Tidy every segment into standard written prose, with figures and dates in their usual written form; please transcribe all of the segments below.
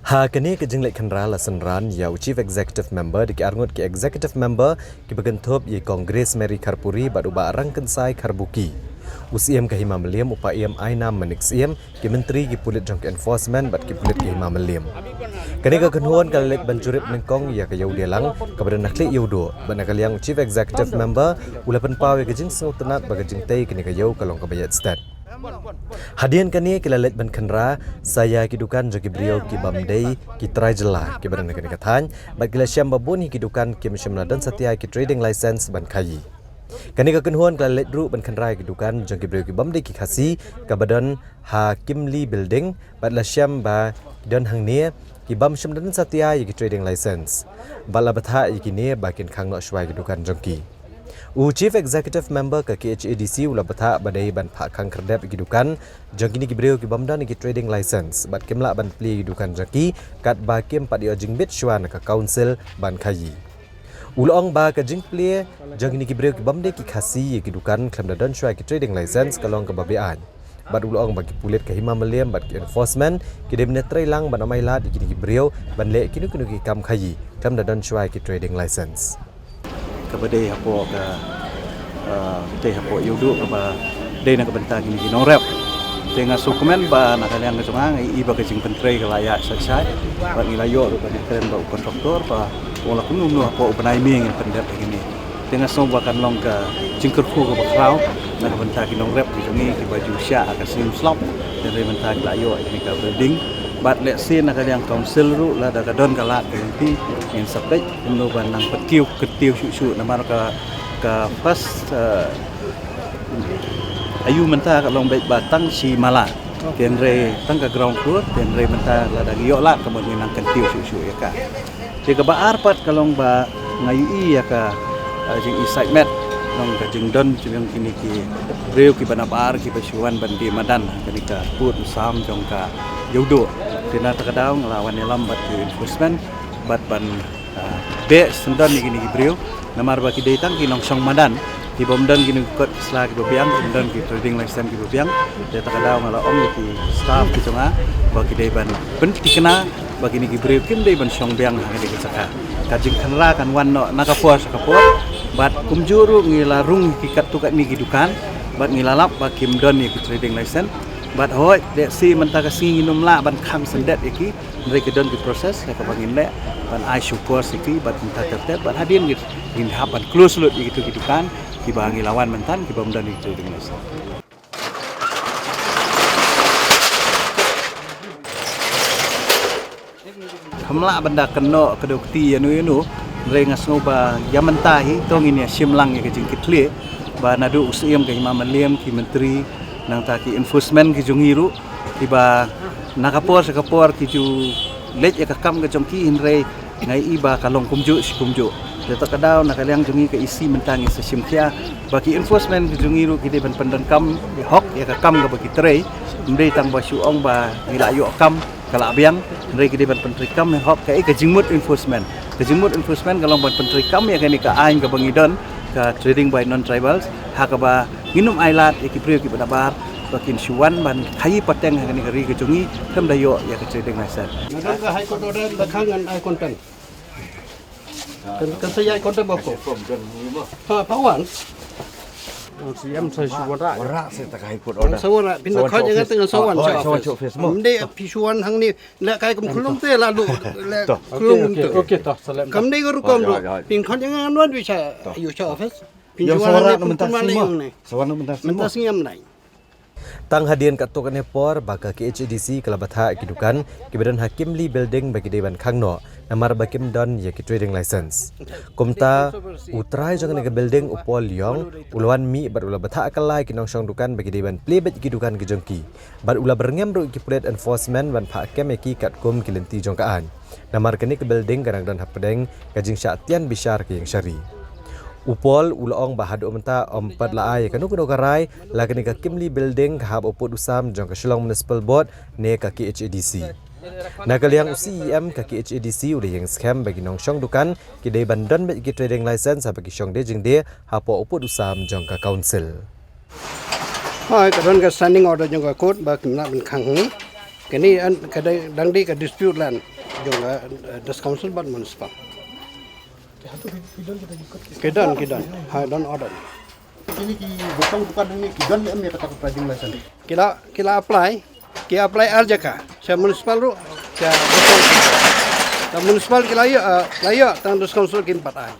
Ha kini ke jinglet kenra la senran yau Chief Executive Member di arngut ke Executive Member ki begentop ye Kongres Mary Karpuri badu ba arang kensai Karbuki. Usiem ke Hima Meliam upa iem aina menixiem ki menteri ki pulit jong enforcement bat ki pulit ke Hima Meliam. Kini ke kenhuan kalit banjurip nengkong ya ke yau delang kepada naklik yaudo ban nakaliang Chief Executive Member ulapan pawe ke jing sengut tenat baga jing tei kini ke yau kalong ke bayat stat. Hadian kani kilalit ban kenra saya kidukan jogi beliau ki bamdei ki trajela ki badan kani kathan bat kila syam babuni kidukan ki msyamna dan setia ki trading license ban kayi kani ka kenhuan kilalit ru ban kenra kidukan jogi beliau ki bamdei ki khasi ka badan hakim li building bat la syam ba dan hang ne ki bam syamna dan setia ki trading license bala batha ki ne bakin khang no shwai kidukan jongki Chief Executive Member ke KHADC ula betha badai ban phak khang kerdep gidukan jangkini gibreu ki bamdan ki trading license bat kemla ban pli gidukan jaki kat ba kem pat dio jingbit shwan ka council ban khayi ulong ba ka jing pli jangkini gibreu ki bamde ki khasi gidukan klam dan shwa ki trading license kalong ka babean bat ulong bagi pulit ke Hima Meliam bat ki enforcement ki dem netrai lang ban amailat ki gibreu ban le kinu ki kam khayi klam dan shwa ki trading license kepada hapo ke teh hapo yudu ke ba dei nak bentar gini non rep tengah dokumen ba nak kalian ke sungai i ba ke jing pentrai ke layak selesai ba nilayo ke keren ba kontraktor ba wala kun nu hapo benai ming pendap gini tengah som ba kan long ke jing kerku ke ba krau nak bentar gini non rep di sungai ke baju sya ke sim slop dari bentar layo ini ke building bat lek sin nak yang council ru la da kadon kalat ti yang sepek endo banang petiu ketiu susu nama ka pas ayu menta ka long baik batang si mala tenre tang ka ground floor tenre menta la da yo la kemudian nang ketiu susu ya ka jika ba arpat kalong ba ngayu ya ka jing excitement long ka jing don jing kini ki reu ki banabar ki basuan bandi madan kenika put sam jong ka yudo tina takadaw ngelawan elam bat enforcement bat ban be sendan gini gibreu namar baki deitang kinong song madan ki bomdan gini kot sla ki bobiang sendan ki trading license ki bobiang de takadaw ngala om ki staff ki songa baki dei ban benti kena bagi ni gibreu kim dei ban song biang ngade ki saka kajing kanra kan wan no nakapuas bat kumjuru ngilarung ki katukat ni gidukan bat ngilalap baki mdon ni ki trading license bat hoi dek si mentah kasi nginum la ban kham sendet iki mereka don di proses ka bangin le ban ai syukur siki bat mentah tertib bat hadin git in hapan close lut gitu kan ki bangi lawan mentan ki bamdan itu dengan nasi kamla benda keno kedokti anu rengas ngoba yamantahi tong ini simlang ya kejing kitle ba nadu usiem ke Hima Meliam ki menteri nang taki enforcement ki jungiru tiba nakapor ki ju lej ya kakam ke jongki hinre ngai iba kalong kumju detak kadaw nakaliang jungi ke isi mentangi sesimkia bagi enforcement ki jungiru ki de ban pandan kam hok ya kakam ke bagi trei mdei tang ba suong ba nilayo kam kala biang mdei ki de ban pentri kam hok ke jingmut enforcement kalong ban pentri kam ya kani ka ain ke bangidon ka trading by non tribals hakaba nginum ailat iki priyo ki banabar bakin syuan ban khayi pateng ngani gari ke jungi kam dayo ya ke trading license nadon ka high court order bakhangan ai content kan saya content bako ha pawan siam saya syuara ora se tak high court order sawara pindah kau jangan tengah sawan mende pisuan hang ni lek kai kum khulum te lalu lek khulum okey toh salam kam ni guru kam do pin kau jangan wan bisa you show office pinjuan mentah siam nai Tang hadian kat tokan nepor baka KHADC kalabatha kidukan kibadan hakim li building bagi dewan khangno namar bakim don ya ki trading license kumta utrai jangan ke building upol yong ulawan mi bar ula batha akalai kinong song dukan bagi dewan play bet kidukan ke jongki bar ula berngem ru ki pulet enforcement ban pha kem ki kat kum kilenti jongkaan namar kini ke building garang dan hapedeng kajing syatian bishar ki yang syari Upol ulong bahado menta ompat laai kanu kuno karai lagani ka Kimli building kahab uput usam jong ka Shillong Municipal Board ne ka KHADC. Nakaliang UCEM ka KHADC uli yang scam bagi nong syong dukan kidai bandan bagi trading license bagi syong de jing de hapo uput usam jong ka council. Hai kadon ka standing order jong ka court ba kimna bin khang ni kini an kadai dangdi ka dispute lan juga das council ban municipal. Kidan, hai don order. Ini bukan ini kidan ni kata driving license. Kila apply aja ka. Saya municipal ru, saya betul. Municipal kila ya tang das council kin patai.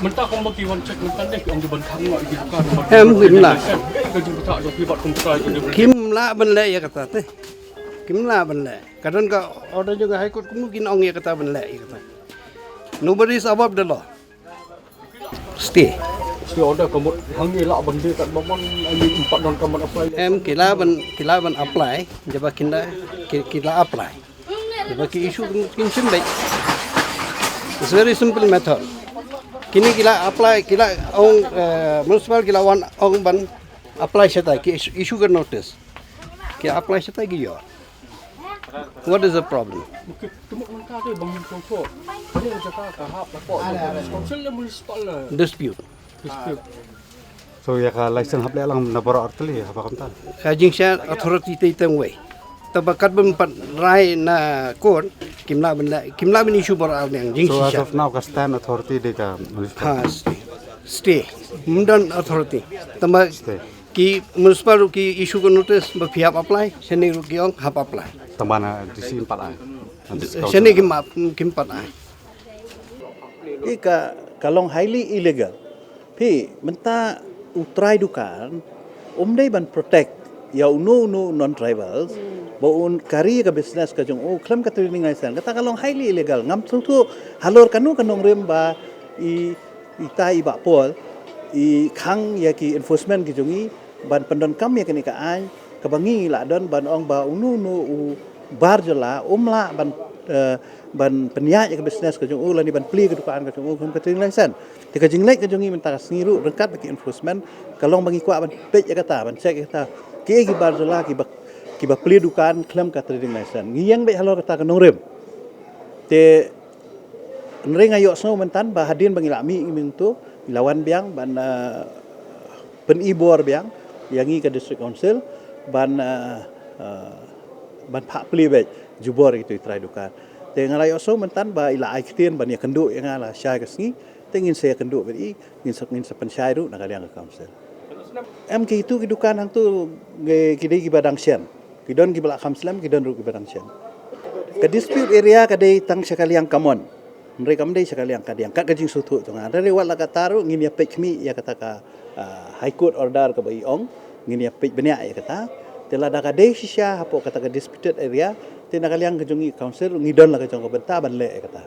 Mentah kong bagi wan cek mentah dek ang diban khang wa di bukan. Kim la. Gaji buta do pibat komputer itu. Kim la ban le ya kata teh. Kim la ban le. Kadang ka order juga high court mungkin ong ya kata ban le ya kata. Nobody is above the law. Stay. Si order komut hang ni la bende kat bomon ayu 4 don komut apply. Kila ban apply, jaba kila apply. Jaba ki issue kin simple. It's very simple method. Kini kila apply ong municipal kila wan ong ban apply seta ki issue ke notice. Ki apply seta ki yo. What is the problem? Cuma mentah tu bangun kongko. Ada jaka ka hap lapor. Council le municipal le. Dispute. So ya ka license hable lang nabara artli apa kamta. Kajing siya authority taytang way. Tabakat ban pat rai na court kimla ban issue bar al yang jing So as siya. of now ka stand authority de ka municipal. Ha stay. Mundan authority. Tamba Stay. ki municipal ki issue ke notice ba pihak apply, seni ru ki ong hap apply. Tambana di sini 4 ay. Seni kim pat ai. Ika kalong highly illegal. Pi menta utrai dukan umdai ban protect ya no non tribals baun kari ka business ka jong claim ka training license kata kalong highly illegal ngam tu halor kanong rem ba i tai ba pol i khang ya ki enforcement ki jongi ban pendon kam ya kini ka ai ka bangi la don ban ong ba no bar jela umla ban penyak ke business ke jong lani ban pli ke dukaan ke jong ka training license tika jinglek ke jongi mentara sengiru rengkat bagi enforcement kalong bangi kwa ban pej kata ban cek kata ki bar jela ki ba pli dukaan claim ka training license ngiyang be halor kata kanong rem te nring ayo snow mentan ba hadin bangi lami iming tu lawan biang ban penibor biang yangi ke district council ban pak pli be jubor itu try dukan te ngalayo so mentan ba ila aiktian ban ya kendu yang ala syai kesni tengin saya kendu beri ngin sa pensyai ru nakaliang ke council MK itu kidukan hang tu kidai ki badang sian kidon ki balak kamslam kidon ru ki badang sian ke dispute area kadai tang sekaliang kamon mereka mendai sekaliang kadiang kat gajing sutu tu ngada lewat la kataru ngin ya pekmi ya kata ka high court order ke bai ong ngin ya pek benia ya kata tela da kadai sisya hapo kata ka disputed area tena kaliang kejungi council ngidon la kejong ko benta ban le kata